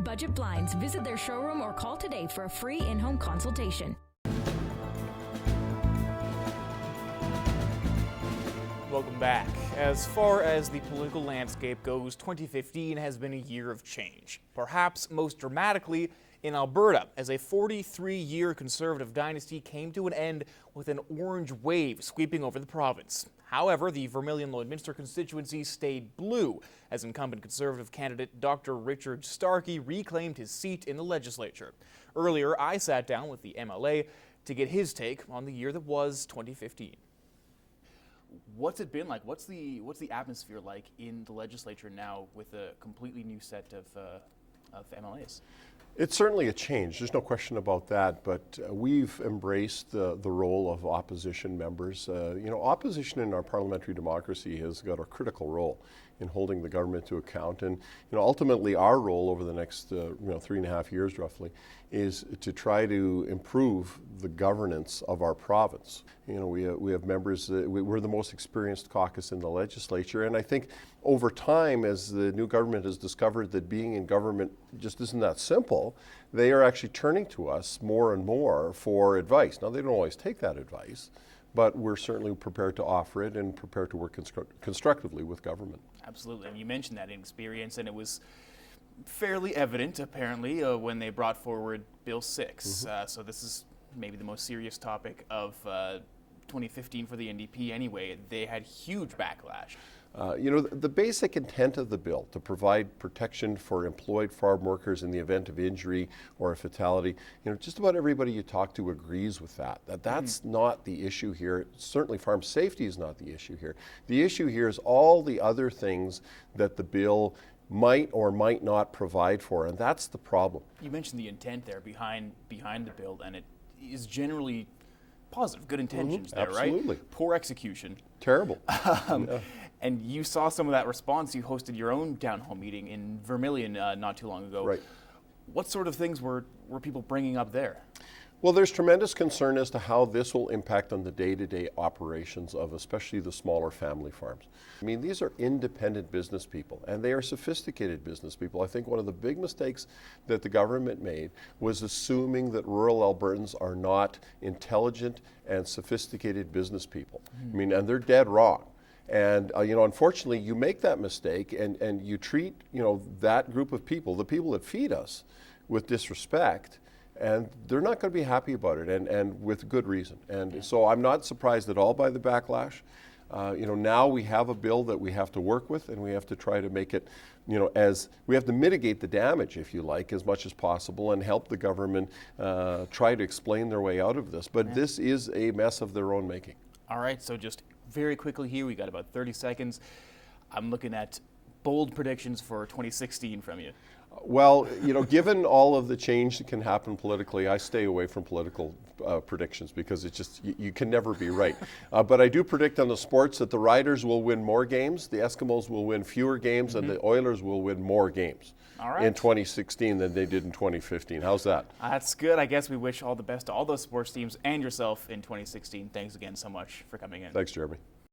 Budget Blinds. Visit their showroom or call today for a free in-home consultation. Welcome back. As far as the political landscape goes, 2015 has been a year of change. Perhaps most dramatically in Alberta, as a 43-year Conservative dynasty came to an end with an orange wave sweeping over the province. However, the Vermilion-Lloydminster constituency stayed blue as incumbent Conservative candidate Dr. Richard Starke reclaimed his seat in the legislature. Earlier, I sat down with the MLA to get his take on the year that was 2015. What's it been like? What's the atmosphere like in the legislature now with a completely new set of MLAs? It's certainly a change. There's no question about that. But we've embraced the role of opposition members. Opposition in our parliamentary democracy has got a critical role in holding the government to account. And ultimately, our role over the next 3.5 years, roughly, is to try to improve the governance of our province. We have members. We're the most experienced caucus in the legislature, and I think over time, as the new government has discovered that being in government just isn't that simple, they are actually turning to us more and more for advice. Now, they don't always take that advice, but we're certainly prepared to offer it and prepared to work constructively with government. Absolutely, and you mentioned that inexperience, and it was fairly evident, apparently, when they brought forward Bill 6. Mm-hmm. So this is maybe the most serious topic of 2015 for the NDP anyway. They had huge backlash. The basic intent of the bill to provide protection for employed farm workers in the event of injury or a fatality, just about everybody you talk to agrees with that. That's not the issue here. Certainly farm safety is not the issue here. The issue here is all the other things that the bill might or might not provide for, and that's the problem. You mentioned the intent there behind the bill, and it is generally positive, good intentions there, absolutely. Right? Poor execution. Terrible. And you saw some of that response. You hosted your own town hall meeting in Vermilion not too long ago. Right. What sort of things were people bringing up there? Well, there's tremendous concern as to how this will impact on the day-to-day operations of especially the smaller family farms. I mean, these are independent business people, and they are sophisticated business people. I think one of the big mistakes that the government made was assuming that rural Albertans are not intelligent and sophisticated business people. I mean, and they're dead wrong. And unfortunately, you make that mistake, and you treat that group of people, the people that feed us, with disrespect, and they're not going to be happy about it, and with good reason. And so I'm not surprised at all by the backlash. Now we have a bill that we have to work with, and we have to try to make it, as we have to mitigate the damage, if you like, as much as possible, and help the government try to explain their way out of this. But this is a mess of their own making. All right, so just very quickly here, we got about 30 seconds. I'm looking at bold predictions for 2016 from you. Well, given all of the change that can happen politically, I stay away from political predictions because it's just, you can never be right. But I do predict on the sports that the Riders will win more games, the Eskimos will win fewer games, and the Oilers will win more games in 2016 than they did in 2015. How's that? That's good. I guess we wish all the best to all those sports teams and yourself in 2016. Thanks again so much for coming in. Thanks, Jeremy.